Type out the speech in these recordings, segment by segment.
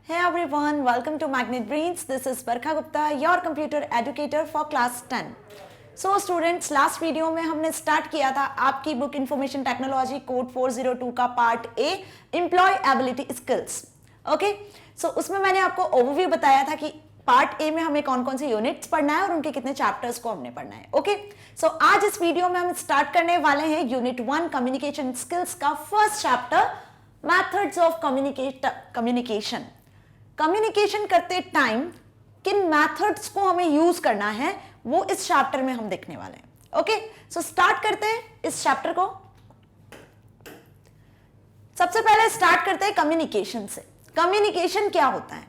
Hey everyone, welcome to Magnet Brains. This is Barkha Gupta, your computer educator for class 10. So students, last video में हमने start किया था आपकी book information technology code 402 का part A employability skills. Okay, so उसमें मैंने आपको overview बताया था कि पार्ट ए में हमें कौन कौन से यूनिट्स पढ़ना है और उनके कितने चैप्टर्स को हमने पढ़ना है. ओके, सो आज इस वीडियो में हम स्टार्ट करने वाले हैं यूनिट 1 कम्युनिकेशन स्किल्स का first chapter methods of communication. Communication करते टाइम किन मेथड्स को हमें यूज करना है वो इस चैप्टर में हम देखने वाले हैं. ओके, सो स्टार्ट करते हैं इस चैप्टर को. सबसे पहले स्टार्ट करते हैं कम्युनिकेशन से. कम्युनिकेशन क्या होता है?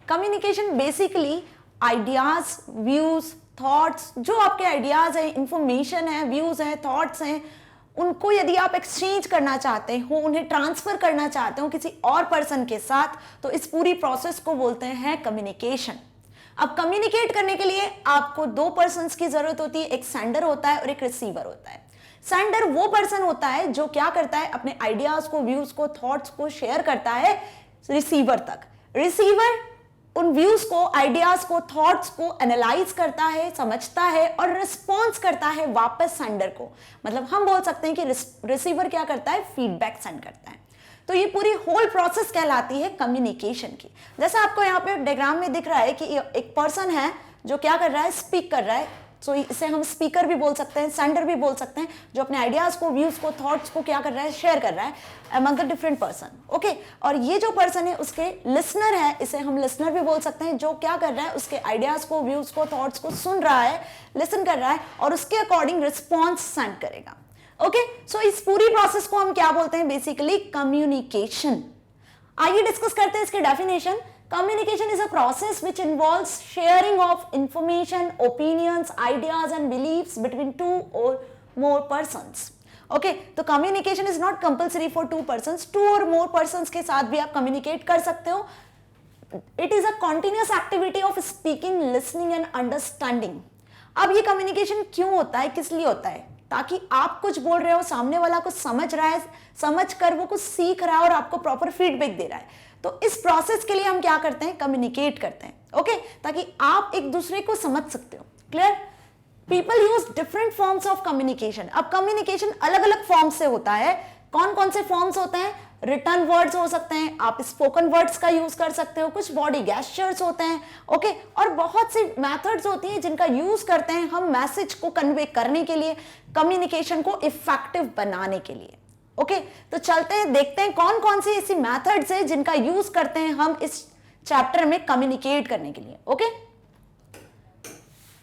Communication basically ideas, views, thoughts, जो आपके आइडियाज है, इंफॉर्मेशन है, व्यूज है, थॉट्स हैं, उनको यदि आप एक्सचेंज करना चाहते हो, उन्हें ट्रांसफर करना चाहते हो किसी और पर्सन के साथ, तो इस पूरी प्रोसेस को बोलते हैं कम्युनिकेशन. अब कम्युनिकेट करने के लिए आपको दो पर्सन्स की जरूरत होती है. एक सेंडर होता है और एक रिसीवर होता है. सेंडर वो पर्सन होता है जो क्या करता है, अपने आइडियाज को, व्यूज को, थॉट्स को शेयर करता है रिसीवर तक. रिसीवर उन व्यूज को, आइडियाज को, थॉट्स को एनालाइज करता है, समझता है और रिस्पॉन्स करता है वापस सेंडर को. मतलब हम बोल सकते हैं कि रिसीवर क्या करता है, फीडबैक सेंड करता है. तो ये पूरी होल प्रोसेस कहलाती है कम्युनिकेशन की. जैसे आपको यहाँ पे डायग्राम में दिख रहा है कि एक पर्सन है जो क्या कर रहा है, स्पीक कर रहा है. सो इसे हम स्पीकर भी बोल सकते हैं, सेंडर भी बोल सकते हैं, जो अपने आइडियाज को, व्यूज को, थॉट्स को क्या कर रहा है, शेयर कर रहा है among the different person. Okay, और ये जो पर्सन है उसके लिसनर है, इसे हम लिसनर भी बोल सकते हैं, जो क्या कर रहा है, उसके आइडियाज को, व्यूज को, थॉट्स को सुन रहा है, लिसन कर रहा है और उसके अकॉर्डिंग रिस्पॉन्स सेंड करेगा. ओके, सो इस पूरी प्रोसेस को हम क्या बोलते हैं, बेसिकली कम्युनिकेशन. आइए डिस्कस करते हैं इसके definition. Communication is a process which involves sharing of information, opinions, ideas and beliefs between two or more persons. Okay, तो communication is not compulsory for two persons. Two or more persons के साथ भी आप communicate कर सकते हो. It is a continuous activity of speaking, listening and understanding. अब ये communication क्यों होता है, किस लिए होता है? ताकि आप कुछ बोल रहे हो, सामने वाला कुछ समझ रहा है, समझ कर वो कुछ सीख रहा है और आपको प्रॉपर फीडबैक दे रहा है. तो इस प्रोसेस के लिए हम क्या करते हैं, कम्युनिकेट करते हैं. ओके, ताकि आप एक दूसरे को समझ सकते हो. Clear? People use different forms of communication. अब कम्युनिकेशन अलग अलग फॉर्म से होता है. कौन कौन से फॉर्म्स होते हैं? रिटर्न वर्ड्स हो सकते हैं, आप स्पोकन वर्ड्स का यूज कर सकते हो, कुछ बॉडी गेस्चर्स होते हैं. ओके, और बहुत सी मेथड्स होती हैं जिनका यूज करते हैं हम मैसेज को कन्वे करने के लिए, कम्युनिकेशन को इफेक्टिव बनाने के लिए. ओके, तो चलते हैं, देखते हैं कौन कौन सी ऐसी मेथड्स है जिनका यूज करते हैं हम इस चैप्टर में कम्युनिकेट करने के लिए. Okay,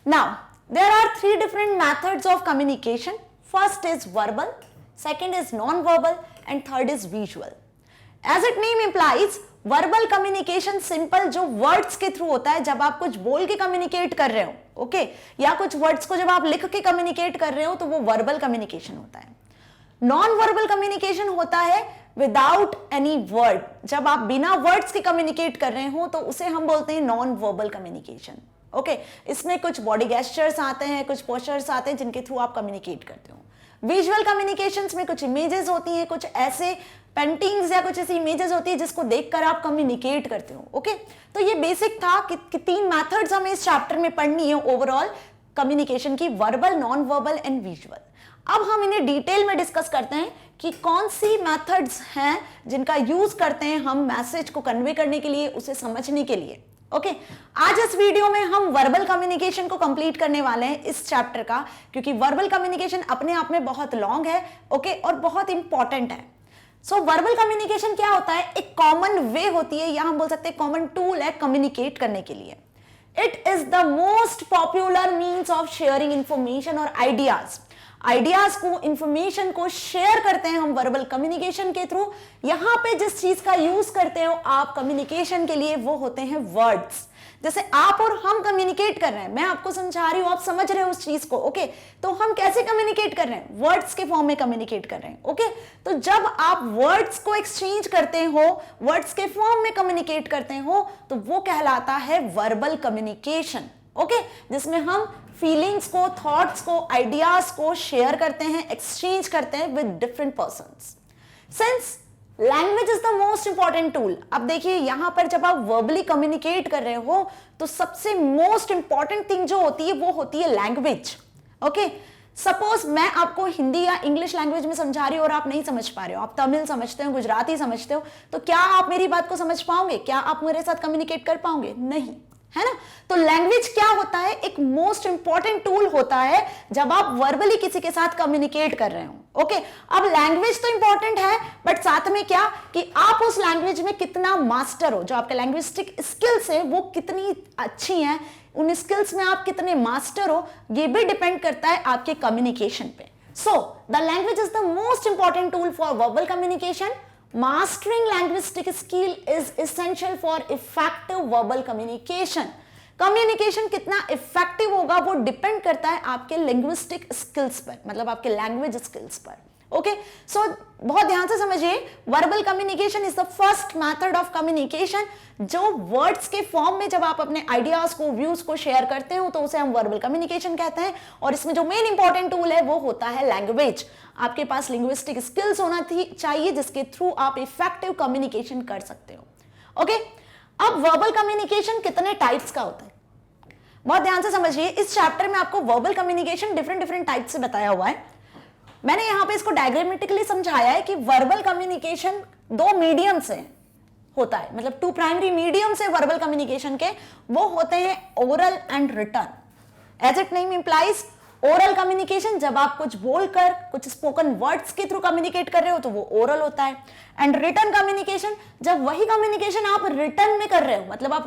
now there are 3 different methods of communication. First is verbal, second is non verbal and third is visual. As it name implies, verbal communication simple जो वर्ड्स के थ्रू होता है, जब आप कुछ बोल के कम्युनिकेट कर रहे हो, ओके, या कुछ वर्ड्स को जब आप लिख के कम्युनिकेट कर रहे हो तो वो वर्बल कम्युनिकेशन होता है. नॉन वर्बल कम्युनिकेशन होता है विदाउट एनी वर्ड. जब आप बिना वर्ड्स के कम्युनिकेट कर रहे हो तो उसे हम बोलते हैं नॉन वर्बल कम्युनिकेशन. ओके, इसमें कुछ बॉडी गेस्चर्स आते हैं, कुछ पोस्चर्स आते हैं जिनके थ्रू आप कम्युनिकेट करते हो. विजुअल कम्युनिकेशंस में कुछ इमेजेस होती हैं, कुछ ऐसे पेंटिंग्स या कुछ ऐसी इमेजेस होती है जिसको देखकर आप कम्युनिकेट करते हो. ओके, तो ये बेसिक था कि 3 मेथड्स हमें इस चैप्टर में पढ़नी है ओवरऑल कम्युनिकेशन की, verbal, non verbal and visual. अब हम इन्हें डिटेल में डिस्कस करते हैं कि कौन सी मेथड्स हैं जिनका यूज करते हैं हम मैसेज को कन्वे करने के लिए, उसे समझने के लिए. ओके, आज इस वीडियो में हम वर्बल कम्युनिकेशन को कंप्लीट करने वाले हैं इस चैप्टर का, क्योंकि वर्बल कम्युनिकेशन अपने आप में बहुत लॉन्ग है. ओके, और बहुत इंपॉर्टेंट है. सो वर्बल कम्युनिकेशन क्या होता है? एक कॉमन वे होती है, या हम बोल सकते हैं कॉमन टूल है कम्युनिकेट करने के लिए. It is the most popular means of sharing information और आइडियाज. आइडियाज को, इंफॉर्मेशन को शेयर करते हैं हम वर्बल कम्युनिकेशन के थ्रू. यहां पे जिस चीज का यूज करते हो आप कम्युनिकेशन के लिए, वो होते हैं वर्ड्स. जैसे आप और हम कम्युनिकेट कर रहे हैं, मैं आपको समझा रही हूं, आप समझ रहे हो उस चीज को. ओके, तो हम कैसे कम्युनिकेट कर रहे हैं? वर्ड्स के फॉर्म में कम्युनिकेट कर रहे हैं. ओके, तो जब आप वर्ड्स को एक्सचेंज करते हो, वर्ड्स के फॉर्म में कम्युनिकेट करते हो, तो वो कहलाता है वर्बल कम्युनिकेशन. ओके, जिसमें हम फीलिंग्स को, थॉट्स को, आइडियाज को शेयर करते हैं, एक्सचेंज करते हैं with different persons. Since language is the most important tool. अब देखिए यहां पर जब आप वर्बली कम्युनिकेट कर रहे हो तो सबसे मोस्ट इंपॉर्टेंट थिंग जो होती है वो होती है लैंग्वेज। ओके, सपोज मैं आपको हिंदी या इंग्लिश लैंग्वेज में समझा रही हूं और आप नहीं समझ पा रहे हो, आप तमिल समझते हो, गुजराती समझते हो, तो क्या आप मेरी बात को समझ पाओगे? क्या आप मेरे साथ कम्युनिकेट कर पाओगे? नहीं, है ना। तो लैंग्वेज क्या होता है? एक मोस्ट इंपॉर्टेंट टूल होता है जब आप वर्बली किसी के साथ कम्युनिकेट कर रहे हो। ओके, अब लैंग्वेज तो इंपॉर्टेंट है, बट साथ में क्या कि आप उस लैंग्वेज में कितना मास्टर हो, जो आपके लैंग्विस्टिक स्किल्स है वो कितनी अच्छी हैं, उन स्किल्स में आप कितने मास्टर हो, ये भी डिपेंड करता है आपके कम्युनिकेशन पे। So the language is the most important tool for verbal communication. Mastering linguistic skill is essential for effective verbal communication. Communication कितना इफेक्टिव होगा वो डिपेंड करता है आपके लिंग्विस्टिक स्किल्स पर, मतलब आपके लैंग्वेज स्किल्स पर। ओके, सो बहुत ध्यान से समझिए, verbal communication is the first method of communication, जो वर्ड्स के फॉर्म में जब आप अपने आइडियाज को, व्यूज को शेयर करते हो तो उसे हम वर्बल कम्युनिकेशन कहते हैं। और इसमें जो मेन इंपॉर्टेंट टूल है वो होता है लैंग्वेज। आपके पास लिंग्विस्टिक स्किल्स होना चाहिए जिसके थ्रू आप इफेक्टिव कम्युनिकेशन कर सकते हो। ओके, अब वर्बल कम्युनिकेशन कितने टाइप्स का होता है, बहुत ध्यान से समझिए। इस चैप्टर में आपको वर्बल कम्युनिकेशन डिफरेंट टाइप से बताया हुआ है। मैंने यहां पे इसको डायग्रामेटिकली समझाया है कि वर्बल कम्युनिकेशन दो मीडियम से होता है, मतलब टू प्राइमरी मीडियम से वर्बल कम्युनिकेशन के, वो होते हैं oral and written. As it name implies, oral communication जब आप कुछ बोलकर, कुछ स्पोकन वर्ड्स के थ्रू कम्युनिकेट कर रहे हो तो वो ओरल होता है। एंड रिटन कम्युनिकेशन जब वही कम्युनिकेशन आप रिटन में कर रहे हो, मतलब आप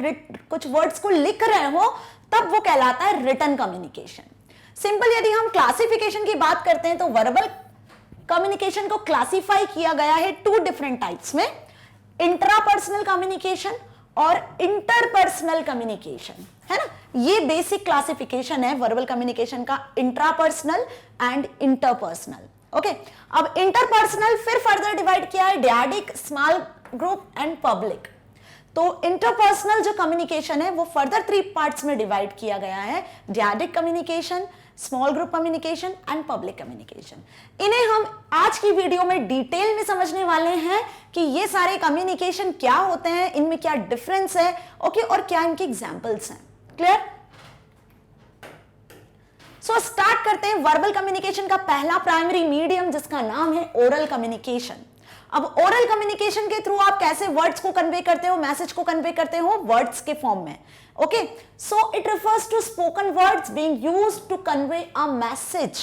कुछ वर्ड्स को लिख रहे हो, तब वो कहलाता है रिटन कम्युनिकेशन। सिंपल यदि हम क्लासिफिकेशन की बात करते हैं तो वर्बल कम्युनिकेशन को क्लासिफाई किया गया है टू डिफरेंट टाइप्स में, इंट्रापर्सनल कम्युनिकेशन और इंटरपर्सनल कम्युनिकेशन, है ना। ये बेसिक क्लासिफिकेशन है वर्बल कम्युनिकेशन का, इंट्रापर्सनल एंड इंटरपर्सनल। ओके, अब इंटरपर्सनल फिर फर्दर डिवाइड किया है डैडिक, स्मॉल ग्रुप एंड पब्लिक। तो इंटरपर्सनल जो कम्युनिकेशन है वो फर्दर 3 पार्ट्स में डिवाइड किया गया है, dyadic communication, small group communication and public communication. इन्हें हम आज की वीडियो में डिटेल में समझने वाले हैं कि ये सारे कम्युनिकेशन क्या होते हैं, इनमें क्या डिफरेंस है, ओके, और क्या इनके एग्जांपल्स हैं। क्लियर? सो स्टार्ट करते हैं वर्बल कम्युनिकेशन का पहला प्राइमरी मीडियम जिसका नाम है ओरल कम्युनिकेशन। अब ओरल कम्युनिकेशन के थ्रू आप कैसे वर्ड्स को कन्वे करते हो, मैसेज को कन्वे करते हो वर्ड्स के फॉर्म में। Okay, so it refers to spoken words being used to convey a message.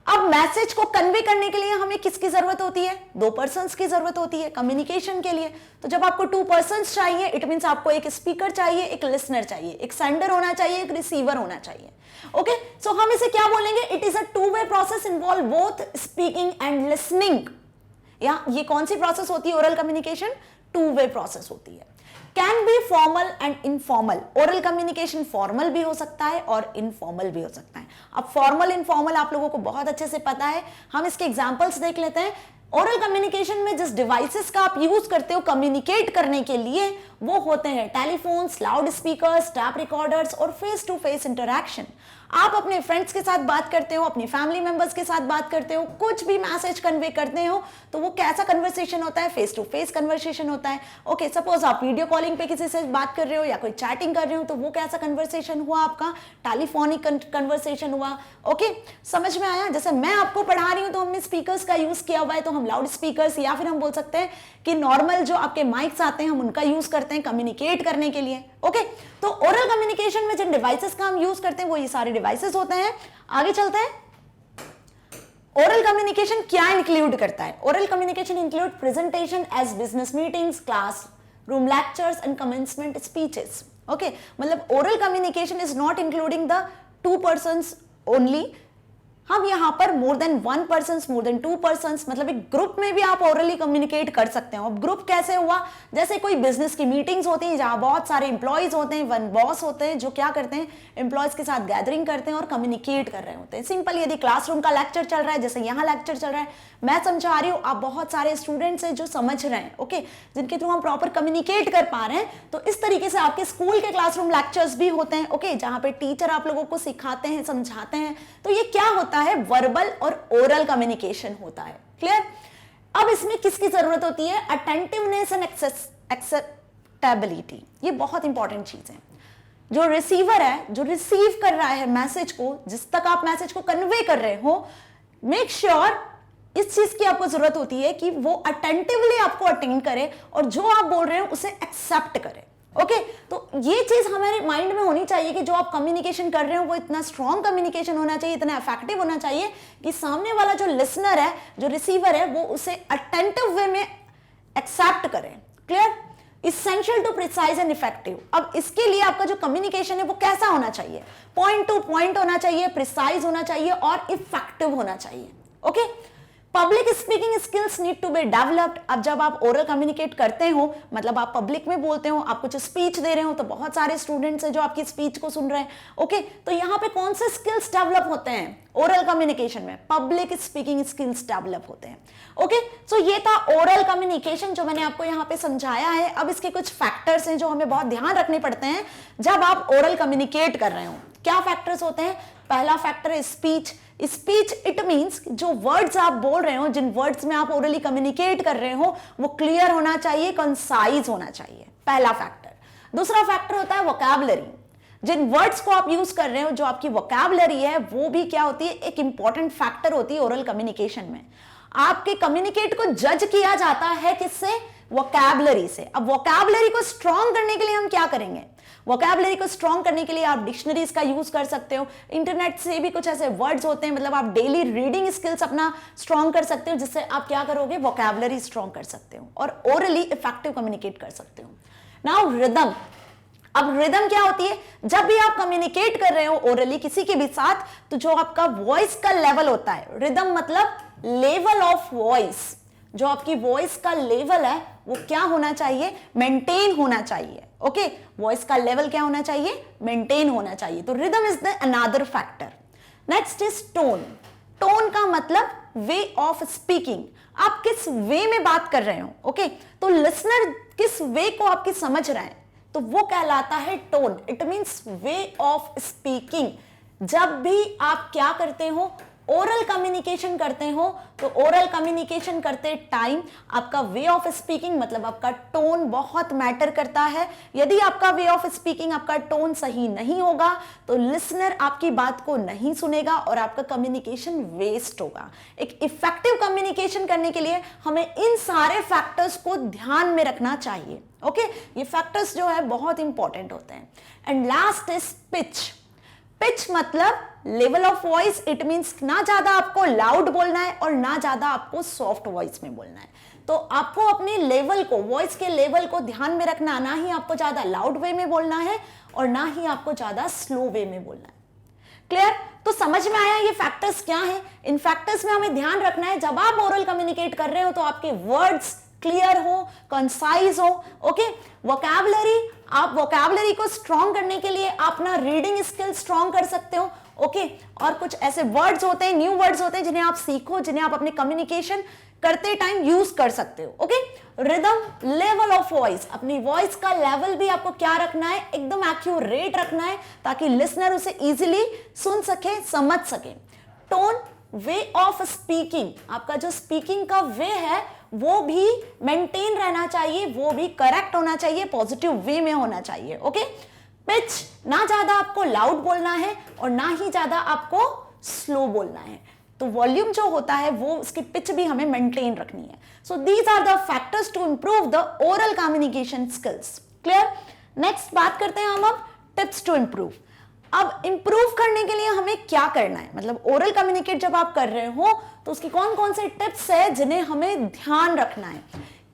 अब मैसेज को कन्वे करने के लिए हमें किसकी जरूरत होती है? 2 पर्सन्स की जरूरत होती है कम्युनिकेशन के लिए। तो जब आपको 2 पर्सन्स चाहिए, इट मींस आपको एक स्पीकर चाहिए, एक लिसनर चाहिए, एक सेंडर होना चाहिए, एक रिसीवर होना चाहिए। ओके, सो हम इसे क्या बोलेंगे? It is a two way process involve both speaking and listening. या ये कौन सी प्रोसेस होती है ओरल कम्युनिकेशन? 2-वे प्रोसेस होती है। Can be formal and informal. Oral communication formal भी हो सकता है और इनफॉर्मल भी हो सकता है। अब फॉर्मल इनफॉर्मल आप लोगों को बहुत अच्छे से पता है, हम इसके एग्जांपल्स देख लेते हैं। ओरल कम्युनिकेशन में जिस डिवाइसेस का आप यूज करते हो कम्युनिकेट करने के लिए वो होते हैं telephones, loud speakers, tap recorders और फेस टू फेस इंटरैक्शन। आप अपने फ्रेंड्स के साथ बात करते हो, अपनी फैमिली मेंबर्स के साथ बात करते हो, कुछ भी मैसेज कन्वे करते हो तो वो कैसा कन्वर्सेशन होता है? फेस टू फेस कन्वर्सेशन होता है। ओके, सपोज आप वीडियो कॉलिंग पे किसी से बात कर रहे हो या कोई चैटिंग कर रहे हो तो वो कैसा कन्वर्सेशन हुआ आपका? टेलीफोनिक कन्वर्सेशन हुआ। ओके, समझ में आया? जैसे मैं आपको पढ़ा रही हूँ तो हमने स्पीकर्स का यूज किया हुआ है, तो हम लाउड स्पीकर्स या फिर हम बोल सकते हैं कि नॉर्मल जो आपके माइक्स आते हैं हम उनका यूज करते हैं कम्युनिकेट करने के लिए। ओके, तो ओरल कम्युनिकेशन में जिन डिवाइसेस का हम यूज करते हैं वो ये सारे डिवाइसेस होते हैं। आगे चलते हैं। ओरल कम्युनिकेशन क्या इंक्लूड करता है? Oral communication include presentation as business meetings, class room lectures and commencement speeches. Okay, मतलब oral communication is not including the 2 persons only. हम यहाँ पर more than 1 person, more than 2 person, मतलब एक group में भी आप ओरली कम्युनिकेट कर सकते हो। अब ग्रुप कैसे हुआ? जैसे कोई बिजनेस की मीटिंग्स होती हैं जहां बहुत सारे एम्प्लॉयज होते हैं, 1 बॉस होते हैं जो क्या करते हैं, एम्प्लॉयज के साथ गैदरिंग करते हैं और कम्युनिकेट कर रहे होते हैं। सिंपल यदि क्लासरूम का लेक्चर चल रहा है, जैसे यहाँ लेक्चर चल रहा है, मैं समझा रही हूँ, आप बहुत सारे स्टूडेंट्स हैं जो समझ रहे हैं, ओके, जिनके थ्रू हम प्रॉपर कम्युनिकेट कर पा रहे हैं। तो इस तरीके से आपके स्कूल के क्लासरूम लेक्चर्स भी होते हैं, ओके, जहां पे टीचर आप लोगों को सिखाते हैं, समझाते हैं। तो ये क्या होता है? वर्बल और ओरल कम्युनिकेशन होता है। क्लियर? अब इसमें किसकी जरूरत होती है? Attentiveness and acceptability. ये बहुत इंपॉर्टेंट चीज है। जो रिसीवर है, जो रिसीव कर रहा है मैसेज को, जिस तक आप मैसेज को कन्वे कर रहे हो, मेक श्योर इस चीज की आपको जरूरत होती है कि वो अटेंटिवली आपको अटेंड करे और जो आप बोल रहे हो उसे एक्सेप्ट करे। ओके, तो ये चीज हमारे माइंड में होनी चाहिए कि जो आप कम्युनिकेशन कर रहे हो वो इतना स्ट्रॉन्ग कम्युनिकेशन होना चाहिए, इतना इफेक्टिव होना चाहिए कि सामने वाला जो लिसनर है, जो रिसीवर है, वो उसे अटेंटिव वे में एक्सेप्ट करे। Clear? Essential to precise and effective. अब इसके लिए आपका जो कम्युनिकेशन है वो कैसा होना चाहिए? पॉइंट टू पॉइंट होना चाहिए, प्रिसाइज होना चाहिए और इफेक्टिव होना चाहिए। Okay, public speaking skills need to be developed. अब जब आप ओरल कम्युनिकेट करते हो, मतलब आप पब्लिक में बोलते हो, आप कुछ स्पीच दे रहे हो, तो बहुत सारे स्टूडेंट्स हैं जो आपकी स्पीच को सुन रहे हैं। ओके, तो यहाँ पे कौन से स्किल्स डेवलप होते हैं ओरल कम्युनिकेशन में? पब्लिक स्पीकिंग स्किल्स डेवलप होते हैं। ओके, सो ये था ओरल कम्युनिकेशन जो मैंने आपको यहाँ पे समझाया है। अब इसके कुछ फैक्टर्स हैं जो हमें बहुत ध्यान रखने पड़ते हैं जब आप ओरल कम्युनिकेट कर रहे हो। क्या फैक्टर्स होते हैं? पहला फैक्टर है स्पीच। स्पीच इट मींस जो वर्ड्स आप बोल रहे हो, जिन वर्ड्स में आप ओरली कम्युनिकेट कर रहे हो, वो क्लियर होना चाहिए, कंसाइज होना चाहिए, पहला फैक्टर। दूसरा फैक्टर होता है वोकैबुलरी। जिन वर्ड्स को आप यूज कर रहे हो, जो आपकी वोकैबुलरी है, वो भी क्या होती है? एक इंपॉर्टेंट फैक्टर होती है ओरल कम्युनिकेशन में। आपके कम्युनिकेट को जज किया जाता है किससे? वोकैबुलरी से। अब वोकैबुलरी को स्ट्रॉन्ग करने के लिए हम क्या करेंगे? वोकैबुलरी को स्ट्रॉन्ग करने के लिए आप डिक्शनरीज का यूज कर सकते हो, इंटरनेट से भी कुछ ऐसे वर्ड्स होते हैं, मतलब आप डेली रीडिंग स्किल्स अपना स्ट्रॉन्ग कर सकते हो, जिससे आप क्या करोगे? वोकैबुलरी स्ट्रॉन्ग कर सकते हो और ओरली इफेक्टिव कम्युनिकेट कर सकते हो। Now rhythm. अब रिदम क्या होती है? जब भी आप कम्युनिकेट कर रहे हो ओरली किसी के भी साथ, तो जो आपका वॉइस का लेवल होता है, रिदम मतलब लेवल ऑफ वॉइस, जो आपकी वॉइस का लेवल है वो क्या होना चाहिए? मेंटेन होना चाहिए। ओके, वॉइस का लेवल क्या होना चाहिए? मेंटेन होना चाहिए। तो rhythm is the another factor. Next is tone. Tone का मतलब वे ऑफ स्पीकिंग, आप किस वे में बात कर रहे हो। ओके, तो लिसनर किस वे को आपकी समझ रहा है, तो वो कहलाता है tone. It means way of speaking. जब भी आप क्या करते हो? ओरल कम्युनिकेशन करते हो, तो ओरल कम्युनिकेशन करते टाइम आपका वे ऑफ स्पीकिंग, मतलब आपका टोन बहुत मैटर करता है। यदि आपका वे ऑफ स्पीकिंग, आपका टोन सही नहीं होगा, तो लिसनर आपकी बात को नहीं सुनेगा और आपका कम्युनिकेशन वेस्ट होगा। एक इफेक्टिव कम्युनिकेशन करने के लिए हमें इन सारे फैक्टर्स को ध्यान में रखना चाहिए। ओके, ये फैक्टर्स जो है बहुत इंपॉर्टेंट होते हैं। And last is pitch. Pitch मतलब level of voice. It means ना ज्यादा आपको लाउड बोलना है और ना ज्यादा आपको सॉफ्ट वॉइस में बोलना है। तो आपको अपने लेवल को, वॉइस के लेवल को ध्यान में रखना। ना ही आपको ज्यादा लाउड वे में बोलना है और ना ही आपको ज्यादा स्लो वे में बोलना है। क्लियर? तो समझ में आया ये फैक्टर्स क्या है? इन फैक्टर्स में हमें ध्यान रखना है जब आप ओरल कम्युनिकेट कर रहे हो तो आपके वर्ड्स क्लियर हो, कंसाइज हो। ओके, वोकैबुलरी, आप वोकैबुलरी को स्ट्रॉन्ग करने के लिए अपना रीडिंग स्किल स्ट्रॉन्ग कर सकते हो। ओके, और कुछ ऐसे वर्ड्स होते हैं, न्यू वर्ड्स होते हैं, जिन्हें आप सीखो, जिन्हें आप अपने कम्युनिकेशन करते टाइम यूज कर सकते हो। Okay, rhythm, level of voice, अपनी वॉइस का लेवल भी आपको क्या रखना है? एकदम एक्यूरेट रखना है, ताकि लिसनर उसे इजीली सुन सके, समझ सके। टोन, वे ऑफ स्पीकिंग, आपका जो स्पीकिंग का वे है वो भी मेंटेन रहना चाहिए, वो भी करेक्ट होना चाहिए, पॉजिटिव वे में होना चाहिए। ओके, पिच, ना ज्यादा आपको लाउड बोलना है और ना ही ज्यादा आपको स्लो बोलना है। तो वॉल्यूम जो होता है वो, उसकी पिच भी हमें मेंटेन रखनी है। So these are the factors to improve the oral communication skills. Clear? Next बात करते हैं हम अब टिप्स टू इंप्रूव। अब इंप्रूव करने के लिए हमें क्या करना है? मतलब ओरल कम्युनिकेट जब आप कर रहे हो तो उसकी कौन कौन से टिप्स है जिन्हें हमें ध्यान रखना है?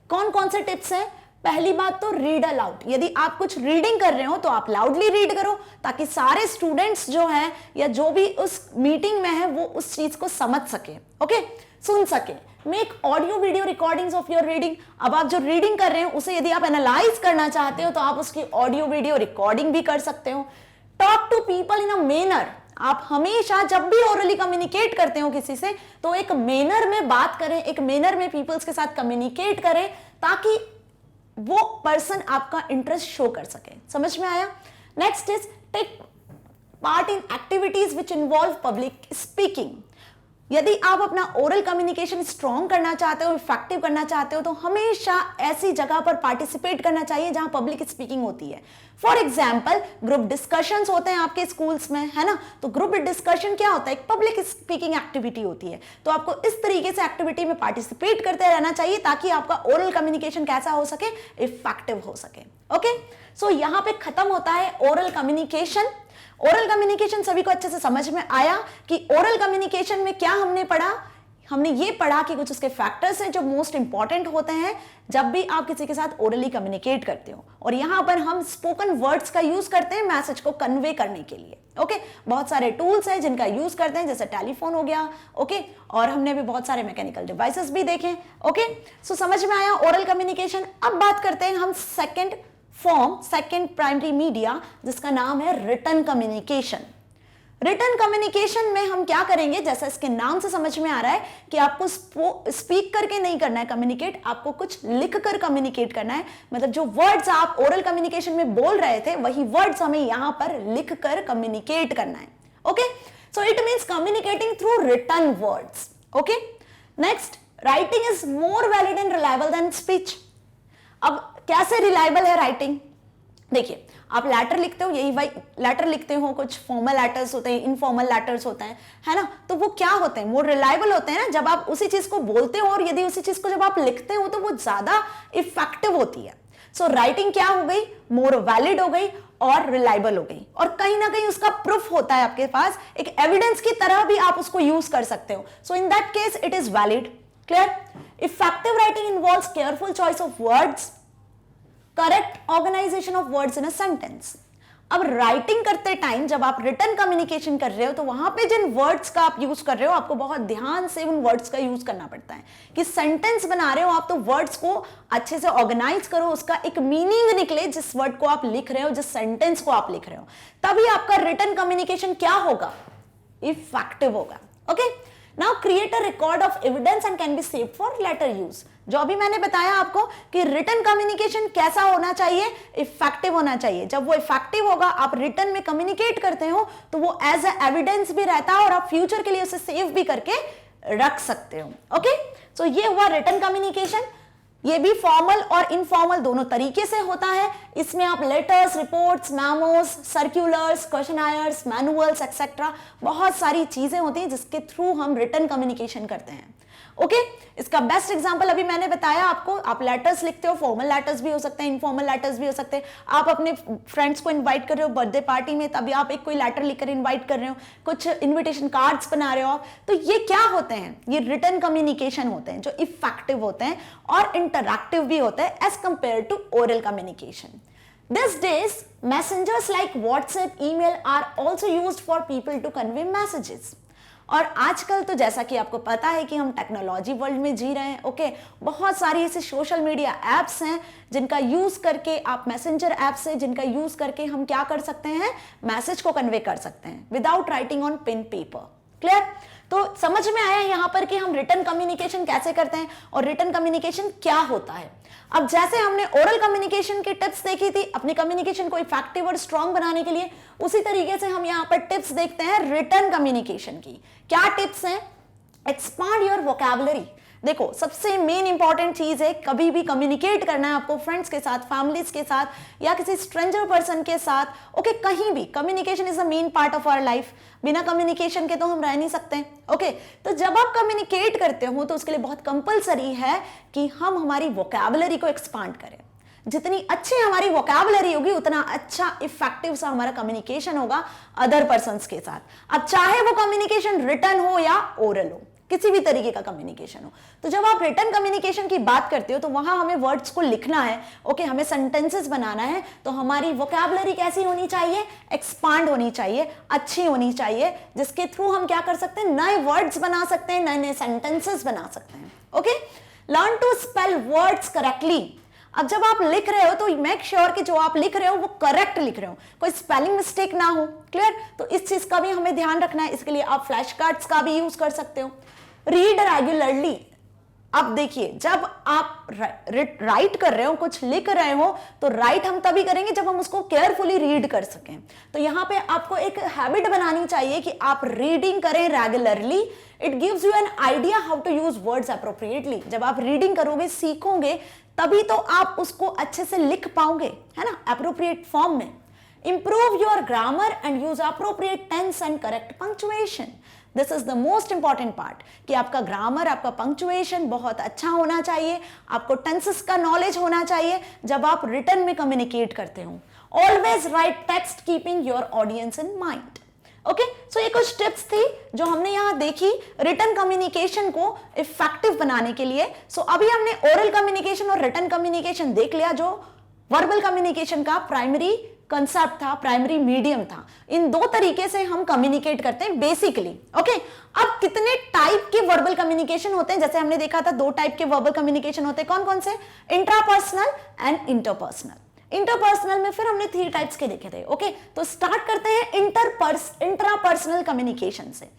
कौन कौन से टिप्स हैं? पहली बात तो रीड अलाउड। यदि आप कुछ रीडिंग कर रहे हो तो आप लाउडली रीड करो, ताकि सारे स्टूडेंट्स जो हैं या जो भी उस मीटिंग में है वो उस चीज को समझ सके, ओके, सुन सके। Make audio video recordings of your reading. अब आप जो रीडिंग कर रहे हो उसे यदि आप एनालाइज करना चाहते हो तो आप उसकी ऑडियो वीडियो रिकॉर्डिंग भी कर सकते हो। Talk to people in a manner. आप हमेशा जब भी ओरली कम्युनिकेट करते हो किसी से तो एक मैनर में बात करें, एक मैनर में पीपल्स के साथ कम्युनिकेट करें, ताकि वो पर्सन आपका इंटरेस्ट शो कर सके। समझ में आया? Next is take part in activities which involve public speaking. यदि आप अपना ओरल कम्युनिकेशन स्ट्रॉन्ग करना चाहते हो, इफेक्टिव करना चाहते हो, तो हमेशा ऐसी जगह पर पार्टिसिपेट करना चाहिए जहां पब्लिक स्पीकिंग होती है। फॉर एग्जाम्पल, ग्रुप डिस्कशंस होते हैं आपके स्कूल्स में, है ना, तो ग्रुप डिस्कशन क्या होता है, एक पब्लिक स्पीकिंग एक्टिविटी होती है। तो आपको इस तरीके से एक्टिविटी में पार्टिसिपेट करते रहना चाहिए ताकि आपका ओरल कम्युनिकेशन कैसा हो सके, इफेक्टिव हो सके। ओके, सो यहां पे खत्म होता है ओरल कम्युनिकेशन। ओरल कम्युनिकेशन सभी को अच्छे से समझ में आया कि ओरल कम्युनिकेशन में क्या हमने पढ़ा। हमने ये पढ़ा कि कुछ उसके फैक्टर्स हैं जो मोस्ट इंपॉर्टेंट होते हैं जब भी आप किसी के साथ ओरली कम्युनिकेट करते हो, और यहां पर हम स्पोकन वर्ड्स का यूज करते हैं मैसेज को कन्वे करने के लिए। ओके, बहुत सारे टूल्स हैं जिनका यूज करते हैं, जैसे टेलीफोन हो गया। ओके, और हमने भी बहुत सारे मैकेनिकल डिवाइसेस भी देखे। ओके, सो समझ में आया ओरल कम्युनिकेशन। अब बात करते हैं हम second form, second primary media, जिसका नाम है रिटन कम्युनिकेशन। रिटन कम्युनिकेशन में हम क्या करेंगे, जैसा इसके नाम से समझ में आ रहा है कि आपको स्पीक करके नहीं करना है कम्युनिकेट, आपको कुछ लिख कर कम्युनिकेट करना है। मतलब जो वर्ड्स आप ओरल कम्युनिकेशन में बोल रहे थे वही वर्ड्स हमें यहां पर लिख कर कम्युनिकेट करना है। Okay, so it means communicating through written words. Okay, next, writing is more valid and reliable then speech. अब कैसे रिलायबल है राइटिंग? देखिए, आप लेटर लिखते हो, यही भाई लेटर लिखते हो, कुछ फॉर्मल लेटर्स होते हैं, इनफॉर्मल लेटर्स होते हैं, है ना, तो वो क्या होते हैं, मोर रिलायबल होते हैं ना जब आप उसी चीज को बोलते हो, और यदि उसी चीज को जब आप लिखते हो तो वो ज्यादा इफेक्टिव होती है। सो राइटिंग क्या हो गई, मोर वैलिड हो गई और रिलायबल हो गई, और कहीं ना कहीं उसका प्रूफ होता है आपके पास, एक एविडेंस की तरह भी आप उसको यूज कर सकते हो। So in that case it is valid. Clear? Effective writing involves careful choice of words, correct organisation of words in a sentence. अब राइटिंग करते टाइम जब आप रिटन कम्युनिकेशन कर रहे हो तो वहां पे जिन वर्ड्स का आप यूज कर रहे हो आपको बहुत ध्यान से उन वर्ड्स का यूज करना पड़ता है कि सेंटेंस बना रहे हो आप तो वर्ड्स को अच्छे से ऑर्गेनाइज करो, उसका एक मीनिंग निकले जिस वर्ड को आप लिख रहे हो, जिस सेंटेंस को आप लिख रहे हो, तभी आपका रिटन कम्युनिकेशन क्या होगा, इफेक्टिव होगा। Okay, now create a record of evidence and can be saved for later use. जो अभी मैंने बताया आपको कि रिटन कम्युनिकेशन कैसा होना चाहिए, इफेक्टिव होना चाहिए। जब वो इफेक्टिव होगा, आप रिटन में कम्युनिकेट करते हो तो वो एज अ एविडेंस भी रहता है और आप फ्यूचर के लिए उसे सेव भी करके रख सकते हो। ओके, सो ये हुआ रिटन कम्युनिकेशन। ये भी फॉर्मल और इनफॉर्मल दोनों तरीके से होता है। इसमें आप letters, reports, memos, circulars, questionnaires, manuals etcetera बहुत सारी चीजें होती हैं जिसके थ्रू हम रिटन कम्युनिकेशन करते हैं। ओके, इसका बेस्ट एग्जांपल अभी मैंने बताया आपको, आप लेटर्स लिखते हो, फॉर्मल लेटर्स भी हो सकते हैं, इनफॉर्मल लेटर्स भी हो सकते हैं। आप अपने फ्रेंड्स को इनवाइट कर रहे हो बर्थडे पार्टी में, तभी आप एक कोई लेटर लिखकर इनवाइट कर रहे हो, कुछ इनविटेशन कार्ड्स बना रहे हो आप, तो ये क्या होते हैं, ये रिटन कम्युनिकेशन होते हैं जो इफेक्टिव होते हैं और इंटरैक्टिव भी होते हैं as compare to oral communication. These days, messengers like WhatsApp, email are also used for people to convey messages. और आजकल तो जैसा कि आपको पता है कि हम टेक्नोलॉजी वर्ल्ड में जी रहे हैं। ओके, बहुत सारी ऐसे सोशल मीडिया एप्स हैं जिनका यूज करके आप, मैसेंजर एप्स है जिनका यूज करके हम क्या कर सकते हैं, मैसेज को कन्वे कर सकते हैं without writing on pen paper. Clear? तो समझ में आया यहां पर कि हम रिटन कम्युनिकेशन कैसे करते हैं और रिटन कम्युनिकेशन क्या होता है। अब जैसे हमने ओरल कम्युनिकेशन की टिप्स देखी थी अपने कम्युनिकेशन को इफेक्टिव और स्ट्रॉन्ग बनाने के लिए, उसी तरीके से हम यहां पर टिप्स देखते हैं रिटन कम्युनिकेशन की। क्या टिप्स हैं? Expand your vocabulary. देखो, सबसे मेन इंपॉर्टेंट चीज है, कभी भी कम्युनिकेट करना है आपको फ्रेंड्स के साथ, फैमिलीज के साथ या किसी स्ट्रेंजर पर्सन के साथ। ओके, कहीं भी communication is a main part of our life. बिना कम्युनिकेशन के तो हम रह नहीं सकते। ओके, तो जब आप कम्युनिकेट करते हो तो उसके लिए बहुत कंपलसरी है कि हम हमारी वोकैबुलरी को एक्सपांड करें। जितनी अच्छी हमारी वोकैबुलरी होगी उतना अच्छा इफेक्टिव सा हमारा कम्युनिकेशन होगा अदर पर्संस के साथ। अब चाहे वो कम्युनिकेशन रिटन हो या ओरल हो, किसी भी तरीके का कम्युनिकेशन हो। तो जब आप रिटन कम्युनिकेशन की बात करते हो तो वहां हमें वर्ड्स को लिखना है। ओके, हमें सेंटेंसेस बनाना है, तो हमारी वोकैबुलरी कैसी होनी चाहिए, एक्सपांड होनी चाहिए, अच्छी होनी चाहिए, जिसके थ्रू हम क्या कर सकते हैं, नए वर्ड्स बना सकते हैं, नए नए सेंटेंसेस बना सकते हैं। Okay, learn to spell words correctly. अब जब आप लिख रहे हो तो मेक श्योर कि जो आप लिख रहे हो वो करेक्ट लिख रहे हो, कोई स्पेलिंग मिस्टेक ना हो। क्लियर? तो इस चीज का भी हमें ध्यान रखना है। इसके लिए आप फ्लैश कार्ड्स का भी यूज कर सकते हो। Read regularly. अब देखिए, जब आप राइट कर रहे हो, कुछ लिख रहे हो, तो राइट हम तभी करेंगे जब हम उसको केयरफुली रीड कर सकें। तो यहां पे आपको एक हैबिट बनानी चाहिए कि आप रीडिंग करें regularly. It gives you an idea how to use words appropriately. जब आप रीडिंग करोगे, सीखोगे, तभी तो आप उसको अच्छे से लिख पाओगे, है ना, अप्रोप्रिएट फॉर्म में। Improve your grammar and use appropriate tense and correct punctuation. This is the most important part कि आपका ग्रामर, आपका पंक्चुएशन बहुत अच्छा होना चाहिए, आपको टेंसेस का नॉलेज होना चाहिए जब आप रिटर्न में कम्युनिकेट करते हो। Always write text keeping your audience in mind. Okay, so ये कुछ टिप्स थी जो हमने यहाँ देखी रिटर्न कम्युनिकेशन को इफेक्टिव बनाने के लिए। सो अभी हमने ओरल कम्युनिकेशन और रिटर्न कम्युनिकेशन देख लिया, जो वर्बल कम्युनिकेशन का प्राइमरी कंसेप्ट था, प्राइमरी मीडियम था। इन दो तरीके से हम कम्युनिकेट करते हैं बेसिकली। ओके, अब कितने टाइप के वर्बल कम्युनिकेशन होते हैं? जैसे हमने देखा था 2 टाइप के वर्बल कम्युनिकेशन होते हैं। कौन कौन से? Intrapersonal and interpersonal. इंटरपर्सनल में फिर हमने 3 टाइप्स के देखे थे। ओके, तो स्टार्ट करते हैं इंट्रापर्सनल कम्युनिकेशन से।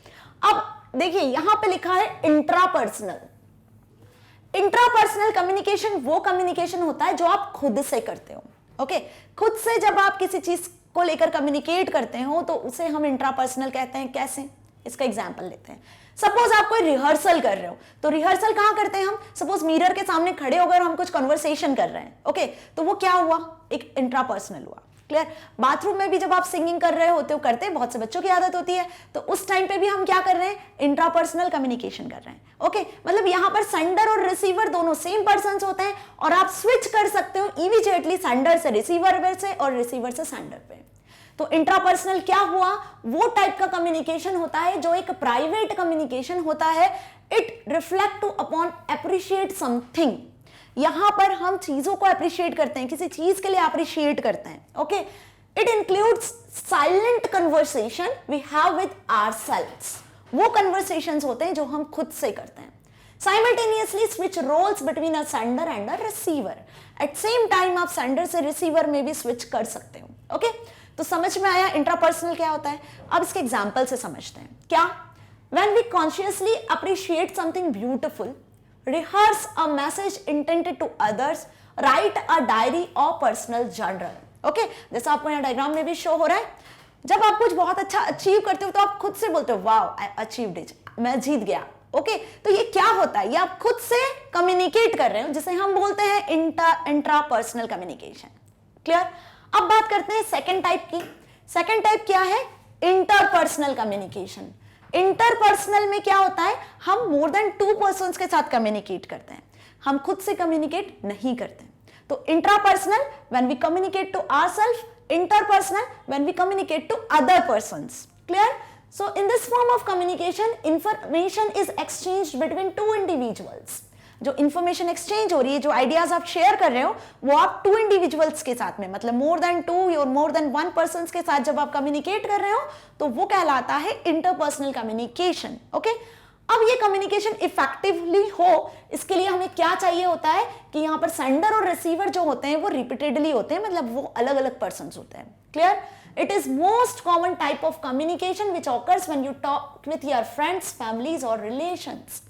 अब देखिए यहां पे लिखा है इंट्रापर्सनल। इंट्रापर्सनल कम्युनिकेशन वो कम्युनिकेशन होता है जो आप खुद से करते हो। ओके, खुद से जब आप किसी चीज को लेकर कम्युनिकेट करते हो तो उसे हम इंट्रापर्सनल कहते हैं। कैसे? इसका एग्जांपल लेते हैं। सपोज आप कोई रिहर्सल कर रहे हो, तो रिहर्सल कहां करते हैं हम? सपोज मिरर के सामने खड़े होकर हम कुछ कन्वर्सेशन कर रहे हैं। ओके, तो वो क्या हुआ? एक इंट्रापर्सनल हुआ। क्लियर? बाथरूम में भी जब आप सिंगिंग कर रहे होते हो, करते हैं, बहुत से बच्चों की आदत होती है, तो उस टाइम पे भी हम क्या कर रहे हैं? इंट्रापर्सनल कम्युनिकेशन कर रहे हैं। ओके, मतलब यहां पर सेंडर और रिसीवर दोनों सेम पर्सन्स होते हैं और आप स्विच कर सकते हो इमीडिएटली सेंडर से रिसीवर पे से और रिसीवर से सेंडर पे। तो इंट्रापर्सनल क्या हुआ? वो टाइप का कम्युनिकेशन होता है जो एक प्राइवेट कम्युनिकेशन होता है। It reflect two upon appreciate something. यहां पर हम चीजों को अप्रिशिएट करते हैं, किसी चीज के लिए अप्रिशिएट करते हैं। Okay, it includes silent conversation we have with ourselves. वो कन्वर्सेशंस होते हैं जो हम खुद से करते हैं। Simultaneously switch roles between a sender and a receiver. At same time आप सेंडर से रिसीवर में भी स्विच कर सकते हो। ओके, तो समझ में आया इंट्रापर्सनल क्या होता है? अब इसके एग्जाम्पल से समझते हैं। क्या? When we consciously appreciate something beautiful, rehearse a message intended to others, write a diary or personal journal. Okay, जैसा आपको यहाँ डायग्राम में भी शो हो रहा है, जब आप कुछ बहुत अच्छा अचीव करते हो तो आप खुद से बोलते हो वाओ आई अचीव्ड इट, मैं जीत गया। ओके, तो ये क्या होता है? ये आप खुद से कम्युनिकेट कर रहे हो, जिसे हम बोलते हैं इंट्रापर्सनल कम्युनिकेशन। क्लियर? अब बात करते हैं सेकेंड टाइप की। सेकेंड टाइप क्या है? Interpersonal communication. इंटरपर्सनल में क्या होता है? हम मोर देन 2 पर्सन्स के साथ कम्युनिकेट करते हैं, हम खुद से कम्युनिकेट नहीं करते। तो intrapersonal when we communicate to ourself, interpersonal when we communicate to other persons. Clear? So in this form of communication information is exchanged between 2 individuals. जो इंफॉर्मेशन एक्सचेंज हो रही है, जो आइडियाज आप शेयर कर रहे हो, वो आप 2 इंडिविजुअल्स के साथ में, मतलब मोर देन 2 और मोर देन 1 पर्सन के साथ जब आप कम्युनिकेट कर रहे हो तो वो कहलाता है इंटरपर्सनल कम्युनिकेशन। ओके, अब ये कम्युनिकेशन इफेक्टिवली हो, इसके लिए हमें क्या चाहिए होता है कि यहाँ पर सेंडर और रिसीवर जो होते हैं वो रिपीटेडली होते हैं, मतलब वो अलग अलग पर्सन होते हैं। Clear? It is most common type of communication which occurs when you talk with your friends, families or relations.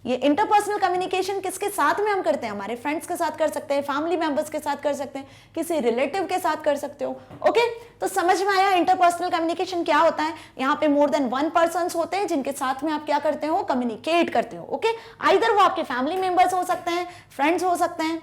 ये इंटरपर्सनल कम्युनिकेशन किसके साथ में हम करते हैं? हमारे फ्रेंड्स के साथ कर सकते हैं, फैमिली मेंबर्स के साथ कर सकते हैं, किसी रिलेटिव के साथ कर सकते हो। ओके, तो समझ में आया इंटरपर्सनल कम्युनिकेशन क्या होता है? यहाँ पे मोर देन 1 पर्सन होते हैं जिनके साथ में आप क्या करते हो? कम्युनिकेट करते हो। ओके, आइदर वो आपके फैमिली मेंबर्स हो सकते हैं, फ्रेंड्स हो सकते हैं।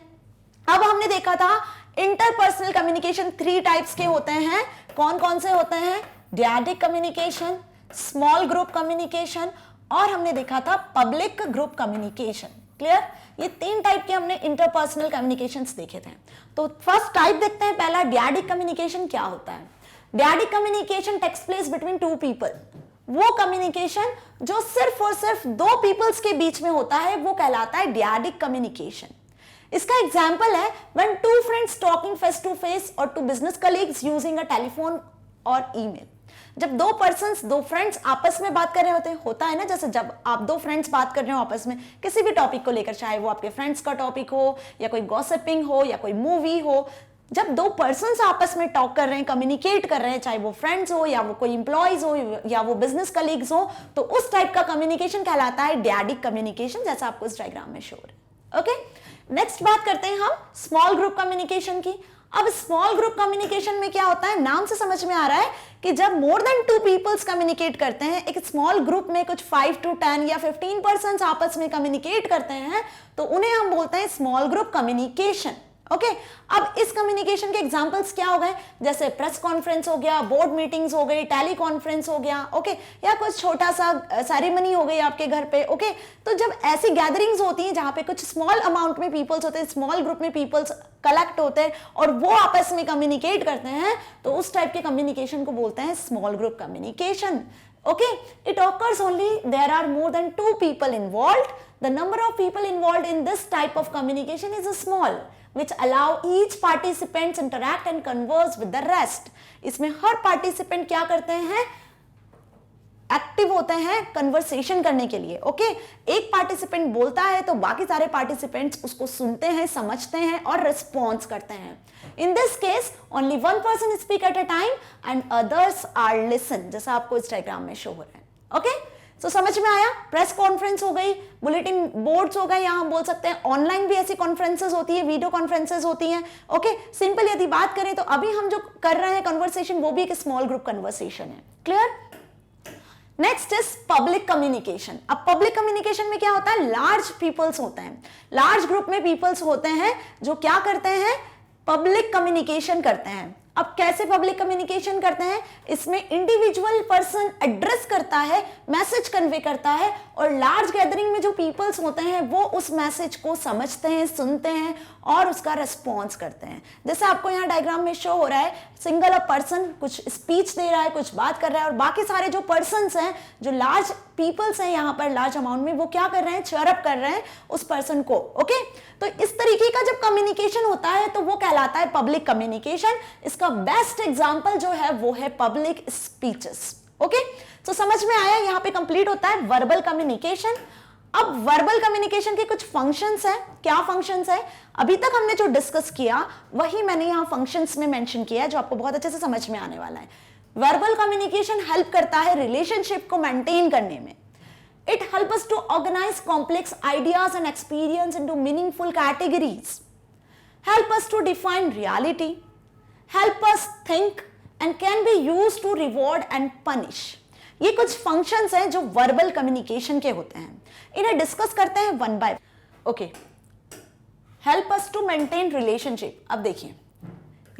अब हमने देखा था इंटरपर्सनल कम्युनिकेशन 3 टाइप्स के होते हैं। कौन कौन से होते हैं? डैडिक कम्युनिकेशन, स्मॉल ग्रुप कम्युनिकेशन और हमने देखा था पब्लिक ग्रुप कम्युनिकेशन। क्लियर? ये 3 टाइप के हमने इंटरपर्सनल कम्युनिकेशंस देखे थे। तो फर्स्ट टाइप देखते हैं, पहला डैडिक कम्युनिकेशन क्या होता है? Dyadic communication takes place between 2 people. वो कम्युनिकेशन जो सिर्फ और सिर्फ 2 पीपल्स के बीच में होता है वो कहलाता है डैडिक कम्युनिकेशन। इसका एग्जाम्पल है when 2 friends talking face to face or 2 business colleagues using a telephone और email। जब 2 पर्सन्स, 2 फ्रेंड्स आपस में बात कर रहे होते हैं, होता है ना, जैसे जब आप 2 फ्रेंड्स बात कर रहे हो आपस में किसी भी टॉपिक को लेकर, चाहे वो आपके फ्रेंड्स का टॉपिक हो या कोई गॉसिपिंग हो या कोई मूवी हो, जब दो पर्सन्स आपस में टॉक कर रहे हैं, कम्युनिकेट कर रहे हैं, चाहे वो फ्रेंड्स हो या वो कोई इंप्लॉइज हो या वो बिजनेस कलीग्स हो, तो उस टाइप का कम्युनिकेशन कहलाता है डैडिक कम्युनिकेशन, जैसा आपको इस डायग्राम में शो हो रहा है। ओके, नेक्स्ट बात करते हैं हम स्मॉल ग्रुप कम्युनिकेशन की। अब स्मॉल ग्रुप कम्युनिकेशन में क्या होता है, नाम से समझ में आ रहा है कि जब मोर देन 2 पीपल्स कम्युनिकेट करते हैं, एक स्मॉल ग्रुप में कुछ 5 to 10 या 15 पर्सन्स आपस में कम्युनिकेट करते हैं, तो उन्हें हम बोलते हैं स्मॉल ग्रुप कम्युनिकेशन। ओके, अब इस कम्युनिकेशन के एग्जांपल्स क्या हो गए, जैसे प्रेस कॉन्फ्रेंस हो गया, बोर्ड मीटिंग्स हो गई, टेली कॉन्फ्रेंस हो गया, ओके, या कुछ छोटा सा सेरेमनी हो गई आपके घर पे। ओके, तो जब ऐसी गैदरिंग्स होती हैं जहां पे कुछ स्मॉल अमाउंट में पीपल्स होते हैं, स्मॉल ग्रुप में पीपल्स कलेक्ट होते हैं और वो आपस में कम्युनिकेट करते हैं, तो उस टाइप के कम्युनिकेशन को बोलते हैं small group communication. Okay, it occurs only there are more than 2 people involved. The number of people involved in this type of communication is small, which allow each participants interact and converse with the rest. इसमें हर participant क्या करते हैं, active होते हैं conversation करने के लिए। Okay, एक पार्टिसिपेंट बोलता है तो बाकी सारे पार्टिसिपेंट्स उसको सुनते हैं, समझते हैं और रिस्पॉन्स करते हैं। In this case only one person speak at a time and others are listen, जैसा आपको इस डायग्राम में शो हो रहा है। ओके, तो समझ में आया, प्रेस कॉन्फ्रेंस हो गई, बुलेटिन बोर्ड्स हो गए, या हम बोल सकते हैं ऑनलाइन भी ऐसी कॉन्फ्रेंसेस होती है, वीडियो कॉन्फ्रेंसेस होती हैं। ओके, सिंपल यदि बात करें तो अभी हम जो कर रहे हैं कन्वर्सेशन, वो भी एक स्मॉल ग्रुप कन्वर्सेशन है। Clear? Next is public communication. अब पब्लिक कम्युनिकेशन में क्या होता है, लार्ज पीपल्स होते हैं, लार्ज ग्रुप में पीपल्स होते हैं जो क्या करते हैं, पब्लिक कम्युनिकेशन करते हैं। अब कैसे पब्लिक कम्युनिकेशन करते हैं, इसमें इंडिविजुअल पर्सन एड्रेस करता है, मैसेज कन्वे करता है, और लार्ज गैदरिंग में जो पीपल्स होते हैं वो उस मैसेज को समझते हैं, सुनते हैं और उसका रिस्पॉन्स करते हैं। जैसे आपको यहाँ डायग्राम में शो हो रहा है, सिंगल अ पर्सन कुछ स्पीच दे रहा है, कुछ बात कर रहा है, और बाकी सारे जो पर्सन्स हैं, जो लार्ज पीपल्स हैं यहाँ पर लार्ज अमाउंट में, वो क्या कर रहे हैं, चीयर अप कर रहे हैं उस पर्सन को। ओके, तो इस तरीके का जब कम्युनिकेशन होता है तो वो कहलाता है पब्लिक कम्युनिकेशन। इसका बेस्ट एग्जांपल जो है वो है पब्लिक स्पीचेस। ओके, तो समझ में आया, यहाँ पे कंप्लीट होता है वर्बल कम्युनिकेशन। अब वर्बल कम्युनिकेशन के कुछ फंक्शंस हैं। क्या फंक्शंस है, अभी तक हमने जो डिस्कस किया वही मैंने यहाँ फंक्शंस में मेंशन किया है, जो आपको बहुत अच्छे से समझ में आने वाला है। वर्बल कम्युनिकेशन हेल्प करता है रिलेशनशिप को मेंटेन करने में। It helps us to organize complex ideas and experience into meaningful categories, help us to define reality, help us think, and can be used to reward and punish. ये कुछ functions हैं जो verbal communication के होते हैं, इन्हें discuss करते हैं one by. Okay, help us to maintain relationship. अब देखिए,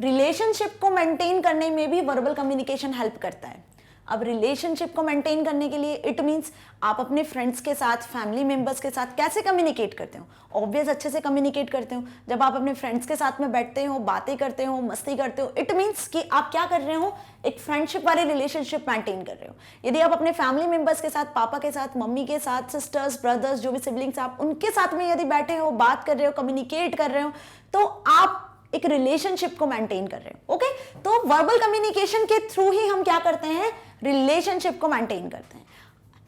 रिलेशनशिप को मेंटेन करने में भी वर्बल कम्युनिकेशन हेल्प करता है। अब रिलेशनशिप को मेंटेन करने के लिए इट मींस आप अपने फ्रेंड्स के साथ, फैमिली मेंबर्स के साथ कैसे कम्युनिकेट करते हो, ऑब्वियस अच्छे से कम्युनिकेट करते हो। जब आप अपने फ्रेंड्स के साथ में बैठते हो, बातें करते हो, मस्ती करते हो, इट मींस कि आप क्या कर रहे हो, एक फ्रेंडशिप वाले रिलेशनशिप मेंटेन कर रहे हो। यदि आप अपने फैमिली मेंबर्स के साथ, पापा के साथ, मम्मी के साथ, सिस्टर्स, ब्रदर्स, जो भी सिबलिंग्स, आप उनके साथ में यदि बैठे हो, बात कर रहे हो, कम्युनिकेट कर रहे हो, तो आप एक रिलेशनशिप को मेंटेन कर रहे हो। ओके, तो वर्बल कम्युनिकेशन के थ्रू ही हम क्या करते हैं, रिलेशनशिप को मेंटेन करते हैं।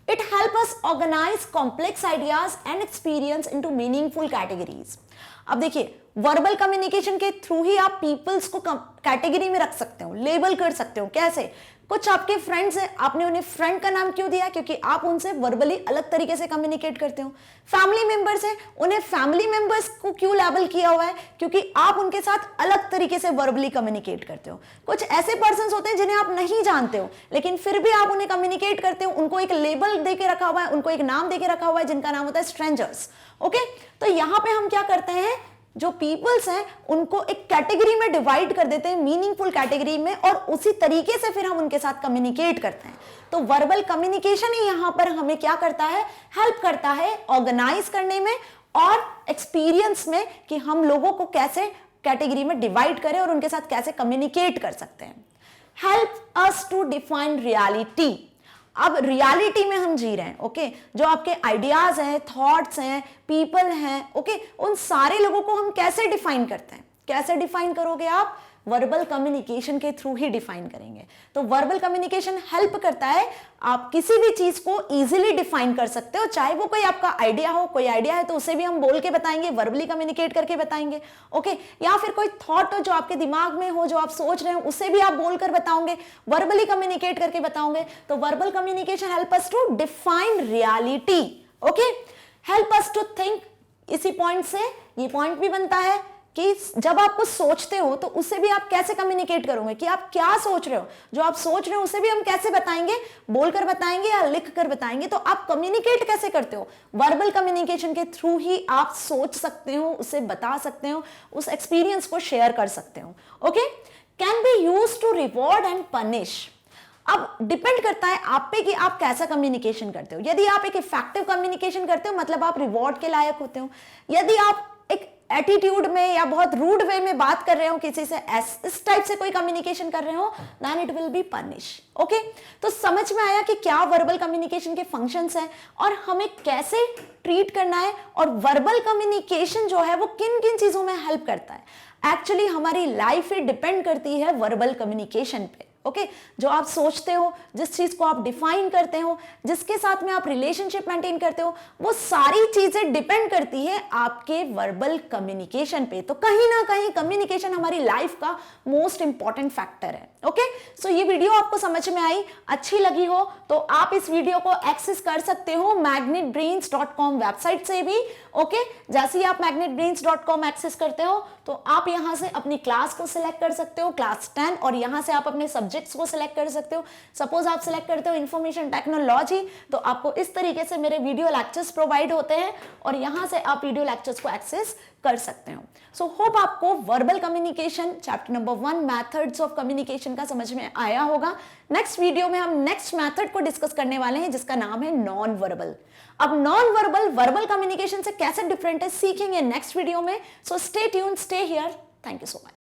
It help us organize complex ideas and experience into meaningful categories. अब देखिए, वर्बल कम्युनिकेशन के थ्रू ही आप पीपल्स को कैटेगरी में रख सकते हो, लेबल कर सकते हो। कैसे, कुछ आपके फ्रेंड्स हैं, आपने उन्हें फ्रेंड का नाम क्यों दिया, क्योंकि आप उनसे वर्बली अलग तरीके से कम्युनिकेट करते हो। फैमिली मेंबर्स हैं, उन्हें फैमिली मेंबर्स को क्यों लेबल किया हुआ है, क्योंकि आप उनके साथ अलग तरीके से वर्बली कम्युनिकेट करते हो। कुछ ऐसे पर्सन्स होते हैं जिन्हें आप नहीं जानते हो, लेकिन फिर भी आप उन्हें कम्युनिकेट करते हो, उनको एक लेबल देके रखा हुआ है, उनको एक नाम देके रखा हुआ है, जिनका नाम होता है स्ट्रेंजर्स। ओके, तो यहां पे हम क्या करते हैं, जो पीपल्स हैं उनको एक कैटेगरी में डिवाइड कर देते हैं, मीनिंगफुल कैटेगरी में, और उसी तरीके से फिर हम उनके साथ कम्युनिकेट करते हैं। तो वर्बल कम्युनिकेशन ही यहां पर हमें क्या करता है, हेल्प करता है ऑर्गेनाइज करने में और एक्सपीरियंस में, कि हम लोगों को कैसे कैटेगरी में डिवाइड करें और उनके साथ कैसे कम्युनिकेट कर सकते हैं। Help us to define reality. अब रियलिटी में हम जी रहे हैं। ओके, जो आपके आइडियाज हैं, थॉट्स हैं, पीपल हैं, ओके, उन सारे लोगों को हम कैसे डिफाइन करते हैं। कैसे डिफाइन करोगे आप, वर्बल कम्युनिकेशन के थ्रू ही डिफाइन करेंगे। तो वर्बल कम्युनिकेशन हेल्प करता है, आप किसी भी चीज को इजीली डिफाइन कर सकते हो, चाहे वो कोई आपका आइडिया हो, कोई आइडिया है तो उसे भी हम बोल के बताएंगे, वर्बली कम्युनिकेट करके बताएंगे, ओके। या फिर कोई थॉट हो जो आपके दिमाग में हो, जो आप सोच रहे हो, उसे भी आप बोलकर बताओगे, वर्बली कम्युनिकेट करके बताओगे। तो verbal communication help us to define reality, okay, help us to think. इसी पॉइंट से ये पॉइंट भी बनता है कि जब आप कुछ सोचते हो तो उसे भी आप कैसे कम्युनिकेट करोगे, कि आप क्या सोच रहे हो, जो आप सोच रहे हो उसे भी हम कैसे बताएंगे, बोलकर बताएंगे या लिख कर बताएंगे। तो आप कम्युनिकेट कैसे करते हो, वर्बल कम्युनिकेशन के थ्रू ही आप सोच सकते हो, उसे बता सकते हो, उस एक्सपीरियंस को शेयर कर सकते हो, okay. Can be used to reward and punish. अब डिपेंड करता है आप पे कि आप कैसा कम्युनिकेशन करते हो। यदि आप एक इफेक्टिव कम्युनिकेशन करते हो मतलब आप रिवॉर्ड के लायक होते हो। यदि आप एक एटीट्यूड में या बहुत रूड वे में बात कर रहे हो किसी से, इस टाइप से कोई कम्युनिकेशन कर रहे हो, then it will be punish, okay. तो समझ में आया कि क्या वर्बल कम्युनिकेशन के फंक्शंस हैं और हमें कैसे ट्रीट करना है, और वर्बल कम्युनिकेशन जो है वो किन किन चीजों में हेल्प करता है। एक्चुअली हमारी लाइफ ही डिपेंड करती है वर्बल कम्युनिकेशन पे, ओके। जो आप सोचते हो, जिस चीज को आप डिफाइन करते हो, जिसके साथ में आप रिलेशनशिप मेंटेन करते हो, वो सारी चीजें डिपेंड करती है आपके वर्बल कम्युनिकेशन पे। तो कहीं ना कहीं कम्युनिकेशन हमारी लाइफ का मोस्ट इंपॉर्टेंट फैक्टर है, ओके। सो ये वीडियो आपको समझ में आई, अच्छी लगी हो तो आप इस वीडियो को एक्सेस कर सकते हो magnetbrains.com वेबसाइट से भी, ओके। जैसे ही आप magnetbrains.com एक्सेस करते हो तो आप यहां से अपनी क्लास को सिलेक्ट कर सकते हो, क्लास 10, और यहां से आप अपने सब्जेक्ट्स को सिलेक्ट कर सकते हो। सपोज आप सिलेक्ट करते हो इंफॉर्मेशन टेक्नोलॉजी, तो आपको इस तरीके से मेरे वीडियो लेक्चर्स प्रोवाइड होते हैं और यहां से आप वीडियो लेक्चर्स को एक्सेस कर सकते हो। सो होप आपको verbal communication chapter number 1 methods of communication का समझ में आया होगा। नेक्स्ट वीडियो में हम नेक्स्ट मेथड को डिस्कस करने वाले हैं जिसका नाम है नॉन वर्बल। अब नॉन वर्बल वर्बल कम्युनिकेशन से कैसे डिफरेंट है सीखेंगे नेक्स्ट वीडियो में। So stay tuned, stay here, thank you so much.